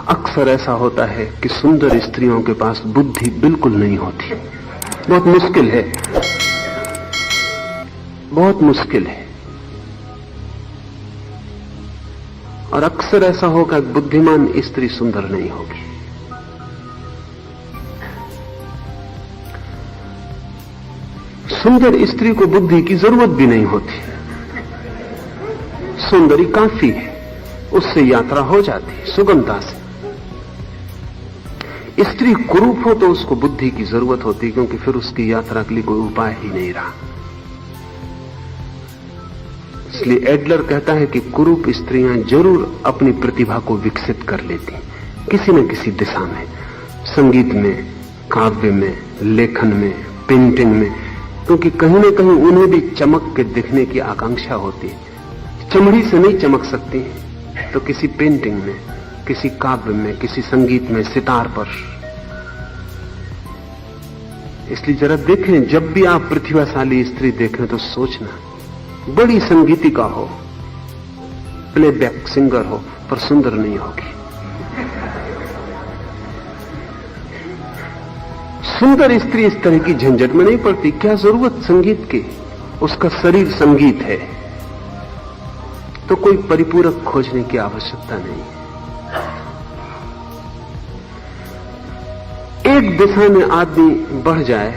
अक्सर ऐसा होता है कि सुंदर स्त्रियों के पास बुद्धि बिल्कुल नहीं होती। बहुत मुश्किल है, बहुत मुश्किल है। और अक्सर ऐसा होगा कि बुद्धिमान स्त्री सुंदर नहीं होगी। सुंदर स्त्री को बुद्धि की जरूरत भी नहीं होती, सौंदर्य काफी है, उससे यात्रा हो जाती है सुगमता से। स्त्री कुरूप हो तो उसको बुद्धि की जरूरत होती, क्योंकि फिर उसकी यात्रा के लिए कोई उपाय ही नहीं रहा। इसलिए एडलर कहता है कि कुरूप स्त्रियां जरूर अपनी प्रतिभा को विकसित कर लेती किसी न किसी दिशा में, संगीत में, काव्य में, लेखन में, पेंटिंग में, क्योंकि कहीं न कहीं उन्हें भी चमक के दिखने की आकांक्षा होती है। चमड़ी से नहीं चमक सकती तो किसी पेंटिंग में, किसी काव्य में, किसी संगीत में, सितार पर। इसलिए जरा देखें, जब भी आप प्रतिभाशाली स्त्री देखें तो सोचना, बड़ी संगीतिका हो, प्लेबैक सिंगर हो, पर सुंदर नहीं होगी। सुंदर स्त्री इस तरह की झंझट में नहीं पड़ती। क्या जरूरत संगीत की? उसका शरीर संगीत है तो कोई परिपूरक खोजने की आवश्यकता नहीं। एक दिशा में आदमी बढ़ जाए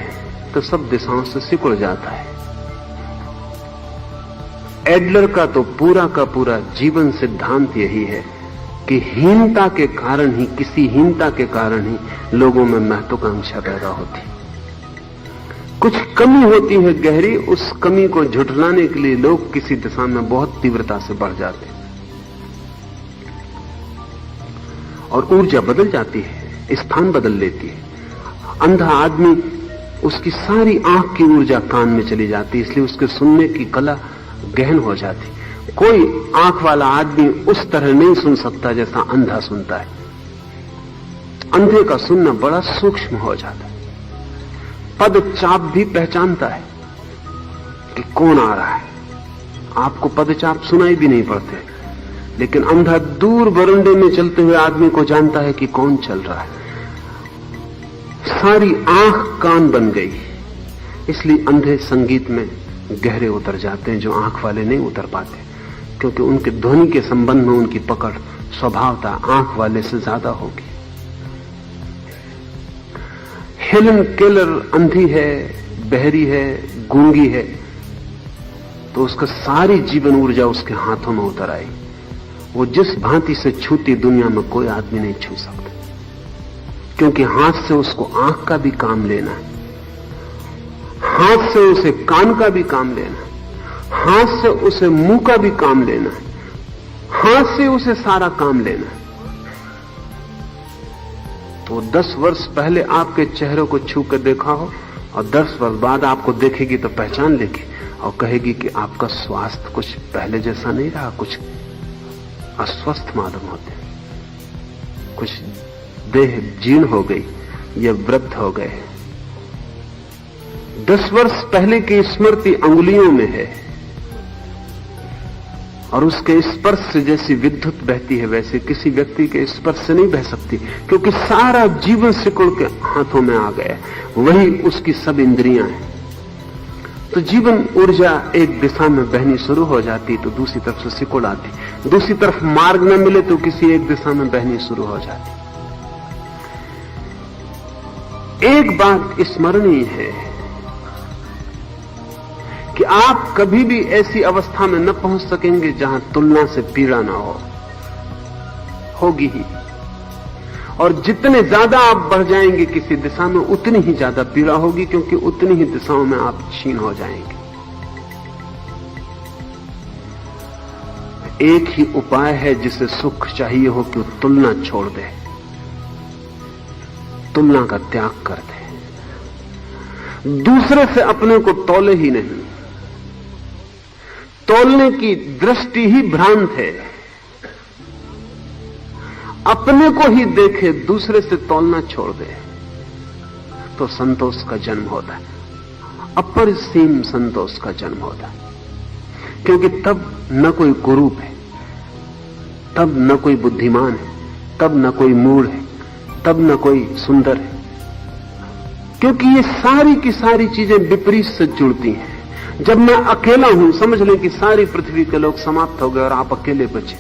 तो सब दिशाओं से सिकुड़ जाता है। एडलर का तो पूरा का पूरा जीवन सिद्धांत यही है कि हीनता के कारण ही, किसी हीनता के कारण ही लोगों में महत्वाकांक्षा पैदा होती। कुछ कमी होती है गहरी, उस कमी को झुठलाने के लिए लोग किसी दिशा में बहुत तीव्रता से बढ़ जाते और ऊर्जा बदल जाती है, स्थान बदल लेती है। अंधा आदमी, उसकी सारी आंख की ऊर्जा कान में चली जाती, इसलिए उसके सुनने की कला गहन हो जाती। कोई आंख वाला आदमी उस तरह नहीं सुन सकता जैसा अंधा सुनता है। अंधे का सुनना बड़ा सूक्ष्म हो जाता है, पद चाप भी पहचानता है कि कौन आ रहा है। आपको पद चाप सुनाई भी नहीं पड़ते, लेकिन अंधा दूर बरंडे में चलते हुए आदमी को जानता है कि कौन चल रहा है। सारी आंख कान बन गई, इसलिए अंधे संगीत में गहरे उतर जाते हैं जो आंख वाले नहीं उतर पाते, क्योंकि उनके ध्वनि के संबंध में उनकी पकड़ स्वभावता आंख वाले से ज्यादा होगी। हेलन केलर अंधी है, बहरी है, गूंगी है, तो उसका सारी जीवन ऊर्जा उसके हाथों में उतर आई। वो जिस भांति से छूती दुनिया में कोई आदमी नहीं छू सकता, क्योंकि हाथ से उसको आंख का भी काम लेना है, हाथ से उसे कान का भी काम लेना है, हाथ से उसे मुंह का भी काम लेना है, हाथ से उसे सारा काम लेना है। तो 10 वर्ष पहले आपके चेहरे को छू कर देखा हो और 10 वर्ष बाद आपको देखेगी तो पहचान लेगी और कहेगी कि आपका स्वास्थ्य कुछ पहले जैसा नहीं रहा, कुछ अस्वस्थ मालूम होते, कुछ देह जीर्ण हो गई या वृद्ध हो गए। 10 वर्ष पहले की स्मृति अंगुलियों में है और उसके स्पर्श से जैसी विद्युत बहती है वैसे किसी व्यक्ति के स्पर्श से नहीं बह सकती, क्योंकि सारा जीवन सिकुड़ के हाथों में आ गया, वही उसकी सब इंद्रियां हैं। तो जीवन ऊर्जा एक दिशा में बहनी शुरू हो जाती तो दूसरी तरफ से सिकुड़ आती, दूसरी तरफ मार्ग न मिले तो किसी एक दिशा में बहनी शुरू हो जाती। एक बात स्मरणीय है कि आप कभी भी ऐसी अवस्था में न पहुंच सकेंगे जहां तुलना से पीड़ा ना होगी ही, और जितने ज्यादा आप बढ़ जाएंगे किसी दिशा में उतनी ही ज्यादा पीड़ा होगी, क्योंकि उतनी ही दिशाओं में आप क्षीण हो जाएंगे। एक ही उपाय है जिसे सुख चाहिए हो कि तुलना छोड़ दे, तुलना का त्याग कर दे, दूसरे से अपने को तौले ही नहीं। तौलने की दृष्टि ही भ्रांत है, अपने को ही देखे, दूसरे से तौलना छोड़ दे तो संतोष का जन्म होता है, अपरिसीम संतोष का जन्म होता है। क्योंकि तब न कोई कुरूप है, तब न कोई बुद्धिमान है, तब न कोई मूढ़ है, तब न कोई सुंदर है, क्योंकि ये सारी की सारी चीजें विपरीत से जुड़ती हैं। जब मैं अकेला हूं, समझ लें कि सारी पृथ्वी के लोग समाप्त हो गए और आप अकेले बचे,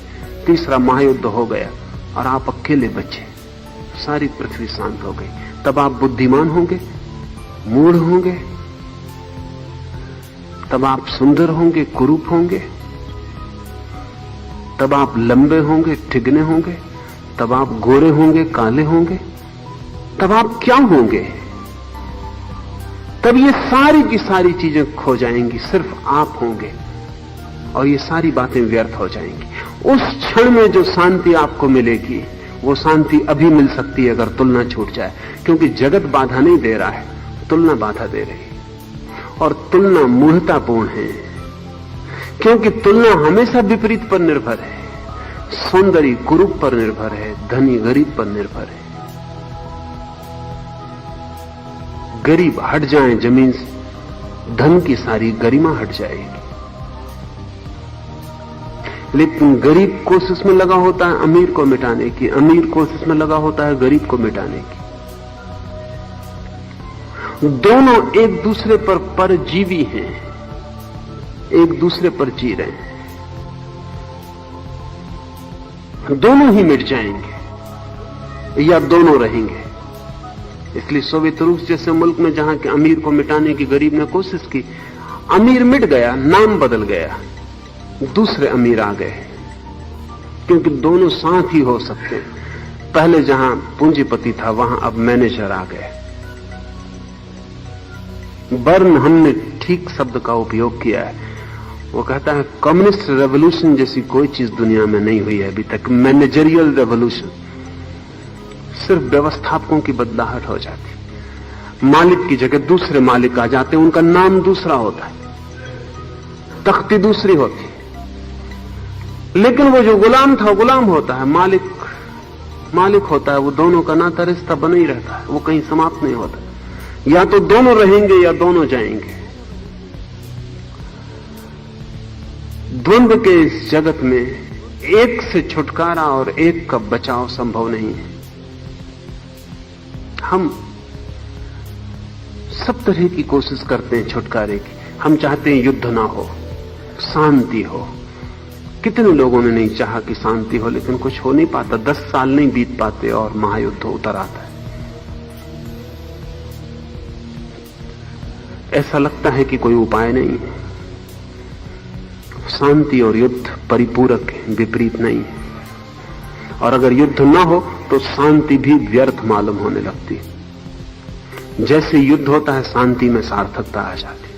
तीसरा महायुद्ध हो गया और आप अकेले बचे, सारी पृथ्वी शांत हो गई, तब आप बुद्धिमान होंगे, मूढ़ होंगे, तब आप सुंदर होंगे, कुरूप होंगे, तब आप लंबे होंगे, ठिगने होंगे, तब आप गोरे होंगे, काले होंगे, तब आप क्या होंगे? तब ये सारी की सारी चीजें खो जाएंगी, सिर्फ आप होंगे और ये सारी बातें व्यर्थ हो जाएंगी। उस क्षण में जो शांति आपको मिलेगी, वो शांति अभी मिल सकती है अगर तुलना छूट जाए, क्योंकि जगत बाधा नहीं दे रहा है, तुलना बाधा दे रही है। और तुलना मूढ़तापूर्ण है, क्योंकि तुलना हमेशा विपरीत पर निर्भर है, सौंदर्य कुरूप पर निर्भर है, धनी गरीब पर निर्भर है। गरीब हट जाए जमीन से, धन की सारी गरिमा हट जाएगी। लेकिन गरीब कोशिश में लगा होता है अमीर को मिटाने की, अमीर कोशिश में लगा होता है गरीब को मिटाने की। दोनों एक दूसरे पर परजीवी हैं, एक दूसरे पर जी रहे हैं, दोनों ही मिट जाएंगे या दोनों रहेंगे। इसलिए सोवियत रूस जैसे मुल्क में जहां के अमीर को मिटाने की गरीब ने कोशिश की, अमीर मिट गया, नाम बदल गया, दूसरे अमीर आ गए, क्योंकि दोनों साथ ही हो सकते। पहले जहां पूंजीपति था वहां अब मैनेजर आ गए। बर्न हमने ठीक शब्द का उपयोग किया है, वो कहता है कम्युनिस्ट रेवोल्यूशन जैसी कोई चीज दुनिया में नहीं हुई है अभी तक, मैनेजरियल रेवोल्यूशन। सिर्फ व्यवस्थापकों की बदलाहट हो जाती, मालिक की जगह दूसरे मालिक आ जाते हैं, उनका नाम दूसरा होता है, तख्ती दूसरी होती है, लेकिन वो जो गुलाम था गुलाम होता है, मालिक होता है। वो दोनों का नाता रिश्ता बना ही रहता है, वो कहीं समाप्त नहीं होता। या तो दोनों रहेंगे या दोनों जाएंगे। द्वंद्व के इस जगत में एक से छुटकारा और एक का बचाव संभव नहीं है। हम सब तरह की कोशिश करते हैं छुटकारे की। हम चाहते हैं युद्ध ना हो, शांति हो। कितने लोगों ने नहीं चाहा कि शांति हो, लेकिन कुछ हो नहीं पाता। 10 साल नहीं बीत पाते और महायुद्ध उतर आता है। ऐसा लगता है कि कोई उपाय नहीं है। शांति और युद्ध परिपूरक है, विपरीत नहीं है। और अगर युद्ध ना हो तो शांति भी व्यर्थ मालूम होने लगती है। जैसे युद्ध होता है शांति में सार्थकता आ जाती है,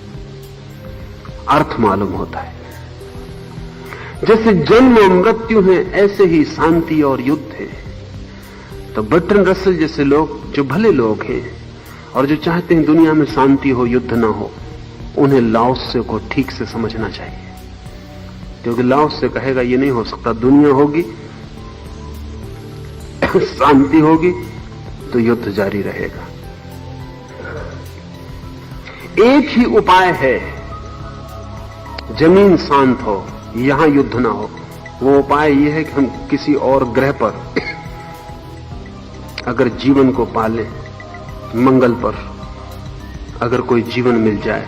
अर्थ मालूम होता है। जैसे जन्म और मृत्यु है, ऐसे ही शांति और युद्ध है। तो बर्ट्रैंड रसल जैसे लोग, जो भले लोग हैं और जो चाहते हैं दुनिया में शांति हो, युद्ध ना हो, उन्हें लाओ त्से को ठीक से समझना चाहिए। क्योंकि लाओ त्से कहेगा ये नहीं हो सकता, दुनिया होगी, शांति होगी तो युद्ध जारी रहेगा। एक ही उपाय है, जमीन शांत हो, यहां युद्ध ना हो। वो उपाय यह है कि हम किसी और ग्रह पर अगर जीवन को पालें, मंगल पर अगर कोई जीवन मिल जाए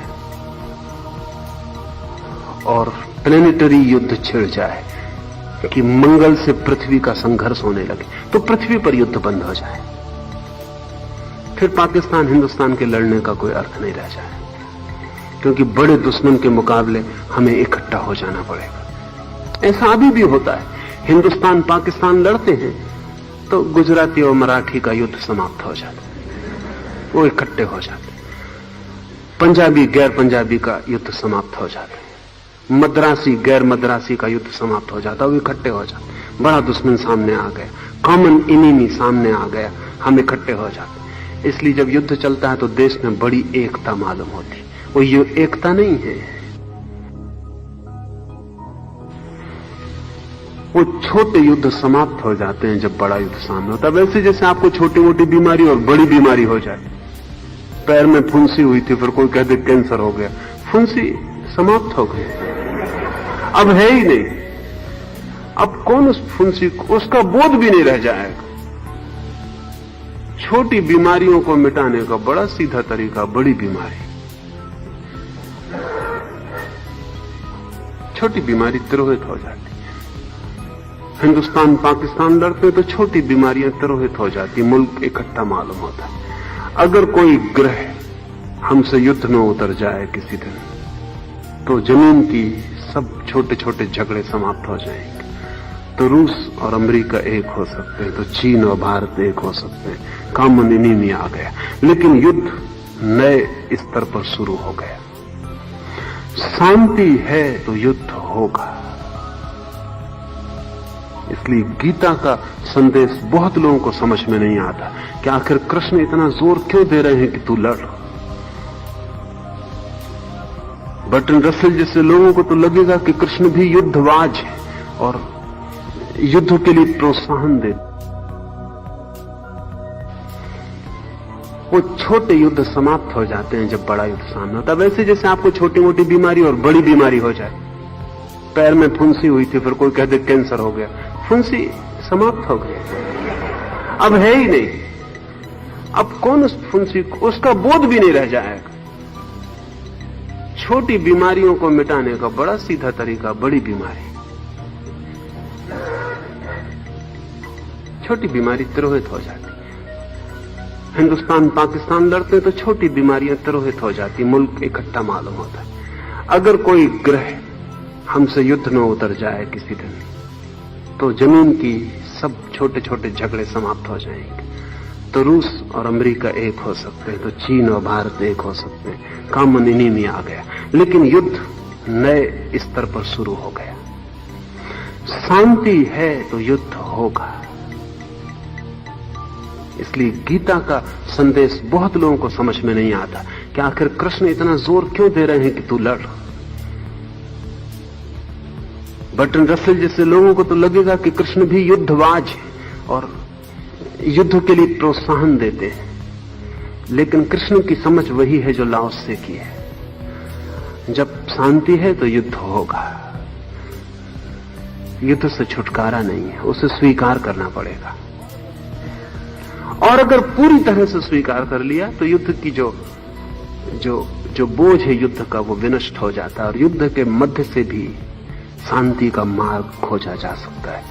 और प्लेनेटरी युद्ध छिड़ जाए कि मंगल से पृथ्वी का संघर्ष होने लगे, तो पृथ्वी पर युद्ध बंद हो जाए, फिर पाकिस्तान हिंदुस्तान के लड़ने का कोई अर्थ नहीं रह जाए। क्योंकि बड़े दुश्मन के मुकाबले हमें इकट्ठा हो जाना पड़ेगा। ऐसा अभी भी होता है। हिंदुस्तान पाकिस्तान लड़ते हैं तो गुजराती और मराठी का युद्ध समाप्त हो जाता है, वो इकट्ठे हो जाते हैं। पंजाबी गैर पंजाबी का युद्ध समाप्त हो जाता है, मद्रासी गैर मद्रासी का युद्ध समाप्त हो जाता है, वो इकट्ठे हो जाते। बड़ा दुश्मन सामने आ गया, कॉमन इनिमी सामने आ गया, हम इकट्ठे हो जाते। इसलिए जब युद्ध चलता है तो देश में बड़ी एकता मालूम होती है। वो ये एकता नहीं है, वो छोटे युद्ध समाप्त हो जाते हैं जब बड़ा युद्ध सामने होता है। वैसे जैसे आपको छोटी मोटी बीमारी और बड़ी बीमारी हो जाए, पैर में फुंसी हुई थी, फिर कोई कह दे कैंसर हो गया, फुंसी समाप्त हो गई, अब है ही नहीं। अब कौन उस फुंसी को, उसका बोध भी नहीं रह जाएगा। छोटी बीमारियों को मिटाने का बड़ा सीधा तरीका, बड़ी बीमारी। छोटी बीमारी तिरोहित हो जाती है। हिंदुस्तान पाकिस्तान लड़ते तो छोटी बीमारियां तिरोहित हो जाती, मुल्क इकट्ठा मालूम होता है। अगर कोई ग्रह हमसे युद्ध में उतर जाए किसी दिन, तो जमीन की सब छोटे छोटे झगड़े समाप्त हो जाएंगे। तो रूस और अमेरिका एक हो सकते हैं, तो चीन और भारत एक हो सकते हैं। कॉमन एनिमी आ गया, लेकिन युद्ध नए स्तर पर शुरू हो गया। शांति है तो युद्ध होगा। इसलिए गीता का संदेश बहुत लोगों को समझ में नहीं आता कि आखिर कृष्ण इतना जोर क्यों दे रहे हैं कि तू लड़। बर्टन रसेल जैसे लोगों को तो लगेगा कि कृष्ण भी युद्धवाज है और युद्ध के लिए प्रोत्साहन दे। वो छोटे युद्ध समाप्त हो जाते हैं जब बड़ा युद्ध सामने होता है। वैसे जैसे आपको छोटी मोटी बीमारी और बड़ी बीमारी हो जाए, पैर में फुंसी हुई थी, फिर कोई कह दे कैंसर हो गया, फुंसी समाप्त हो गई, अब है ही नहीं। अब कौन उस फुंसी को, उसका बोध भी नहीं रह जाएगा। छोटी बीमारियों को मिटाने का बड़ा सीधा तरीका, बड़ी बीमारी। छोटी बीमारी तिरोहित हो जाती। हिंदुस्तान पाकिस्तान लड़ते तो छोटी बीमारियां तिरोहित हो जाती, मुल्क इकट्ठा मालूम होता है। अगर कोई ग्रह हमसे युद्ध में उतर जाए किसी दिन, तो जमीन की सब छोटे छोटे झगड़े समाप्त हो जाएंगे। तो रूस और अमेरिका एक हो सकते हैं, तो चीन और भारत एक हो सकते हैं। कॉमन एनिमी आ गया, लेकिन युद्ध नए स्तर पर शुरू हो गया। शांति है तो युद्ध होगा। इसलिए गीता का संदेश बहुत लोगों को समझ में नहीं आता कि आखिर कृष्ण इतना जोर क्यों दे रहे हैं कि तू लड़। बर्टन रसेल जैसे लोगों को तो लगेगा कि कृष्ण भी युद्धवाज है और युद्ध के लिए प्रोत्साहन देते हैं, लेकिन कृष्ण की समझ वही है जो लाओस से की है। जब शांति है तो युद्ध होगा। युद्ध से छुटकारा नहीं है, उसे स्वीकार करना पड़ेगा। और अगर पूरी तरह से स्वीकार कर लिया तो युद्ध की जो बोझ है युद्ध का, वो विनष्ट हो जाता है और युद्ध के मध्य से भी शांति का मार्ग खोजा जा सकता है।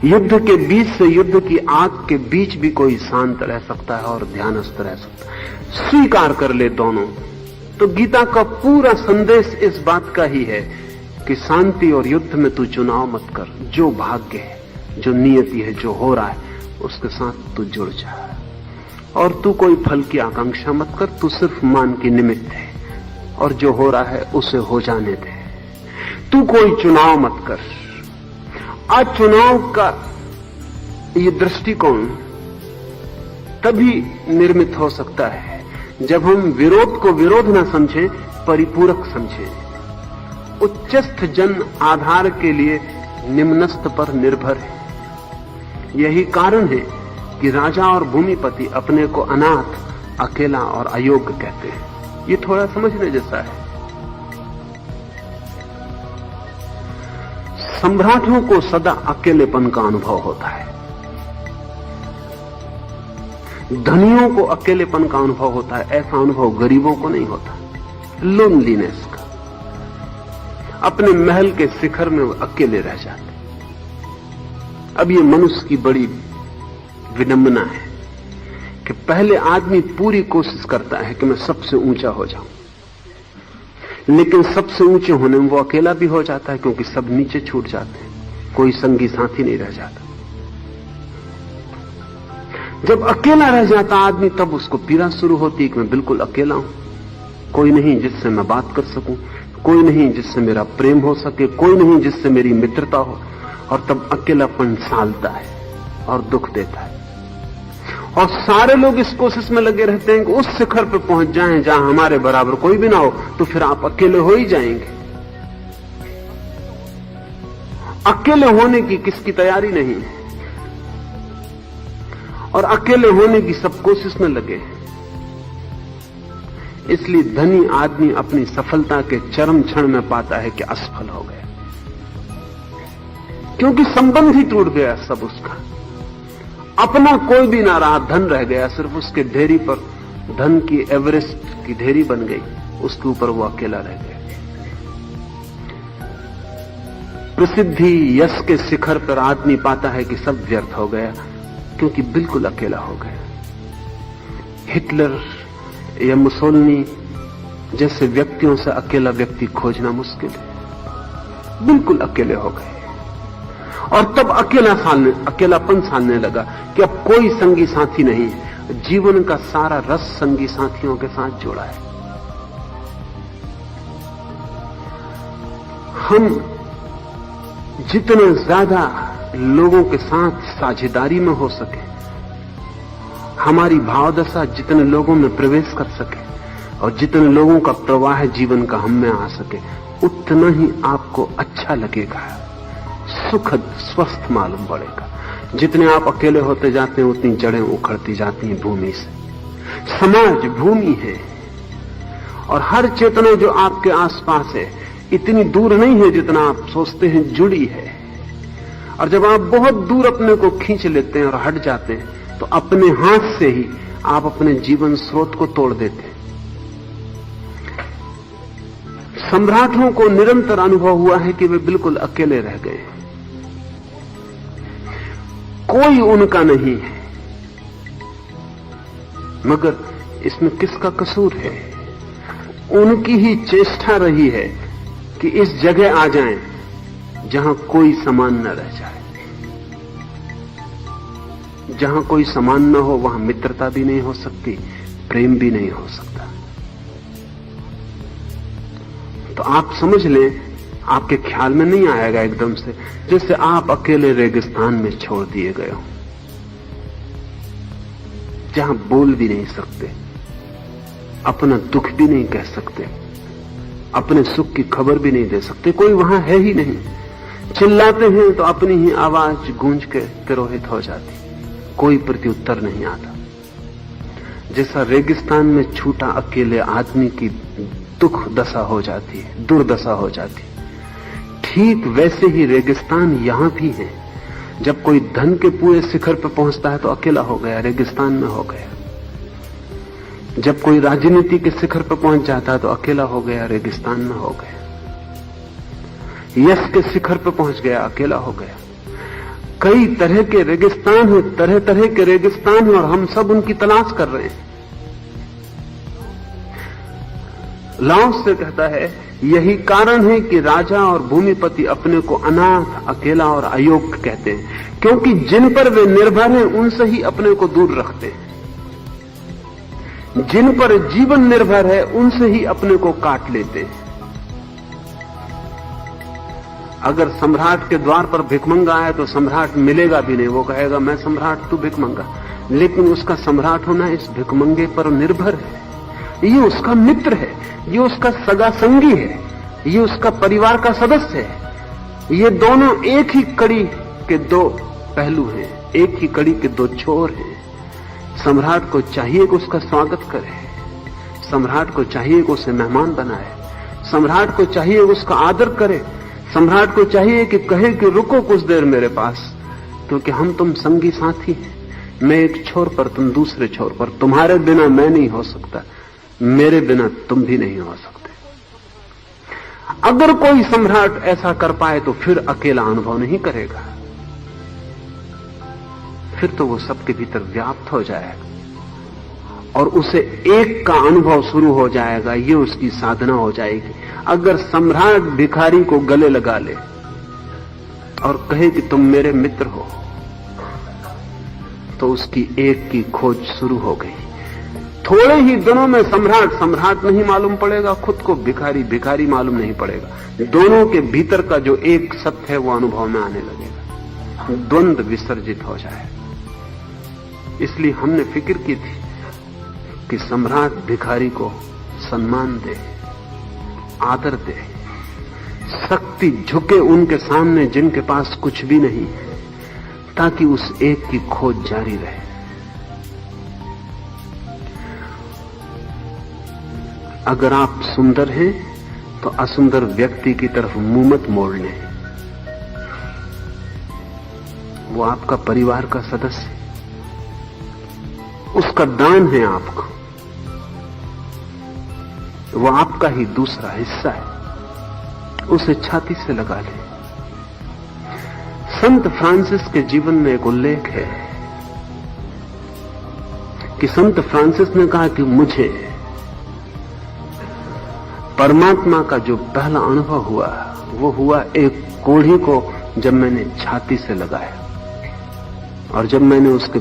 युद्ध के बीच से, युद्ध की आग के बीच भी कोई शांत रह सकता है और ध्यानस्थ रह सकता है। स्वीकार कर ले दोनों, तो गीता का पूरा संदेश इस बात का ही है कि शांति और युद्ध में तू चुनाव मत कर। जो भाग्य है, जो नियति है, जो हो रहा है, उसके साथ तू जुड़ जा और तू कोई फल की आकांक्षा मत कर। तू सिर्फ मान की निमित्त है और जो हो रहा है उसे हो जाने दे। तू कोई चुनाव मत कर। आज चुनाव का ये दृष्टिकोण तभी निर्मित हो सकता है जब हम विरोध को विरोध न समझें, परिपूरक समझें। उच्चस्थ जन आधार के लिए निम्नस्थ पर निर्भर है। यही कारण है कि राजा और भूमिपति अपने को अनाथ, अकेला और अयोग्य कहते हैं। ये थोड़ा समझने जैसा है। सम्राटों को सदा अकेलेपन का अनुभव होता है, धनियों को अकेलेपन का अनुभव होता है। ऐसा अनुभव गरीबों को नहीं होता, लोनलीनेस का। अपने महल के शिखर में वो अकेले रह जाते। अब ये मनुष्य की बड़ी विडंबना है कि पहले आदमी पूरी कोशिश करता है कि मैं सबसे ऊंचा हो जाऊं, लेकिन सबसे ऊंचे होने में वो अकेला भी हो जाता है, क्योंकि सब नीचे छूट जाते हैं, कोई संगी साथी नहीं रह जाता। जब अकेला रह जाता आदमी, तब उसको पीड़ा शुरू होती है कि मैं बिल्कुल अकेला हूं, कोई नहीं जिससे मैं बात कर सकूं, कोई नहीं जिससे मेरा प्रेम हो सके, कोई नहीं जिससे मेरी मित्रता हो। और तब अकेलापन सालता है और दुख देता है। और सारे लोग इस कोशिश में लगे रहते हैं कि उस शिखर पर पहुंच जाएं जहां हमारे बराबर कोई भी ना हो, तो फिर आप अकेले हो ही जाएंगे। अकेले होने की किसकी तैयारी नहीं है और अकेले होने की सब कोशिश में लगे हैं। इसलिए धनी आदमी अपनी सफलता के चरम क्षण में पाता है कि असफल हो गया, क्योंकि संबंध ही टूट गया सब उसका। अपना कोई भी ना रहा, धन रह गया, सिर्फ उसके ढेरी पर धन की एवरेस्ट की ढेरी बन गई, उसके ऊपर वो अकेला रह गया। प्रसिद्धि यश के शिखर पर आदमी पाता है कि सब व्यर्थ हो गया, क्योंकि बिल्कुल अकेला हो गया। हिटलर या मुसोलिनी जैसे व्यक्तियों से अकेला व्यक्ति खोजना मुश्किल है, बिल्कुल अकेले हो गए। और तब अकेलापन सालने लगा कि अब कोई संगी साथी नहीं है। जीवन का सारा रस संगी साथियों के साथ जुड़ा है। हम जितने ज्यादा लोगों के साथ साझेदारी में हो सके, हमारी भावदशा जितने लोगों में प्रवेश कर सके और जितने लोगों का प्रवाह जीवन का हम में आ सके, उतना ही आपको अच्छा लगेगा, सुखद स्वस्थ मालूम पड़ेगा। जितने आप अकेले होते जाते हैं उतनी जड़ें उखड़ती जाती हैं भूमि से। समाज भूमि है और हर चेतना जो आपके आसपास है इतनी दूर नहीं है जितना आप सोचते हैं जुड़ी है। और जब आप बहुत दूर अपने को खींच लेते हैं और हट जाते हैं तो अपने हाथ से ही आप अपने जीवन स्रोत को तोड़ देते हैं। सम्राटों को निरंतर अनुभव हुआ है कि वे बिल्कुल अकेले रह गए, कोई उनका नहीं है। मगर इसमें किसका कसूर है? उनकी ही चेष्टा रही है कि इस जगह आ जाएं जहां कोई समान न रह जाए। जहां कोई समान न हो वहां मित्रता भी नहीं हो सकती, प्रेम भी नहीं हो सकता। तो आप समझ लें, आपके ख्याल में नहीं आएगा एकदम से, जैसे आप अकेले रेगिस्तान में छोड़ दिए गए हो, जहां बोल भी नहीं सकते, अपना दुख भी नहीं कह सकते, अपने सुख की खबर भी नहीं दे सकते, कोई वहां है ही नहीं। चिल्लाते हैं तो अपनी ही आवाज गूंज के तिरोहित हो जाती, कोई प्रत्युत्तर नहीं आता। जैसा रेगिस्तान में छूटा अकेले आदमी की दुख दशा हो जाती है, दुर्दशा हो जाती है, ठीक वैसे ही रेगिस्तान यहां भी है। जब कोई धन के पूरे शिखर पर पहुंचता है तो अकेला हो गया, रेगिस्तान में हो गया। जब कोई राजनीति के शिखर पर पहुंच जाता है तो अकेला हो गया, रेगिस्तान में हो गया। यश के शिखर पर पहुंच गया, अकेला हो गया। कई तरह के रेगिस्तान हैं, तरह तरह के रेगिस्तान हैं और हम सब उनकी तलाश कर रहे हैं। लाओस से कहता है, यही कारण है कि राजा और भूमिपति अपने को अनाथ, अकेला और अयोग्य कहते हैं, क्योंकि जिन पर वे निर्भर हैं उनसे ही अपने को दूर रखते हैं। जिन पर जीवन निर्भर है उनसे ही अपने को काट लेते हैं। अगर सम्राट के द्वार पर भिखमंगा आए तो सम्राट मिलेगा भी नहीं, वो कहेगा मैं सम्राट तू भिखमंगा। लेकिन उसका सम्राट होना इस भिखमंगे पर निर्भर है। ये उसका मित्र है, ये उसका सगा संगी है, ये उसका परिवार का सदस्य है। ये दोनों एक ही कड़ी के दो पहलू हैं, एक ही कड़ी के दो छोर हैं। सम्राट को चाहिए कि उसका स्वागत करे, सम्राट को चाहिए कि उसे मेहमान बनाए, सम्राट को चाहिए कि उसका आदर करे, सम्राट को चाहिए कि कहे कि रुको कुछ देर मेरे पास, क्योंकि हम तुम संगी साथी हैं। मैं एक छोर पर, तुम दूसरे छोर पर, तुम्हारे बिना मैं नहीं हो सकता, मेरे बिना तुम भी नहीं हो सकते। अगर कोई सम्राट ऐसा कर पाए तो फिर अकेला अनुभव नहीं करेगा, फिर तो वो सबके भीतर व्याप्त हो जाएगा और उसे एक का अनुभव शुरू हो जाएगा। ये उसकी साधना हो जाएगी। अगर सम्राट भिखारी को गले लगा ले और कहे कि तुम मेरे मित्र हो, तो उसकी एक की खोज शुरू हो गई। थोड़े ही दिनों में सम्राट नहीं मालूम पड़ेगा, खुद को भिखारी मालूम नहीं पड़ेगा। दोनों के भीतर का जो एक सत्य है वो अनुभव में आने लगेगा, द्वंद्व विसर्जित हो जाए। इसलिए हमने फिक्र की थी कि सम्राट भिखारी को सम्मान दे, आदर दे, शक्ति झुके उनके सामने जिनके पास कुछ भी नहीं है, ताकि उस एक की खोज जारी रहे। अगर आप सुंदर हैं तो असुंदर व्यक्ति की तरफ मुंह मत मोड़ने। वो आपका परिवार का सदस्य है, उसका दान है आपको, वो आपका ही दूसरा हिस्सा है, उसे छाती से लगा ले। संत फ्रांसिस के जीवन में एक उल्लेख है कि संत फ्रांसिस ने कहा कि मुझे परमात्मा का जो पहला अनुभव हुआ वो हुआ एक कोढ़ी को जब मैंने छाती से लगाया, और जब मैंने उसके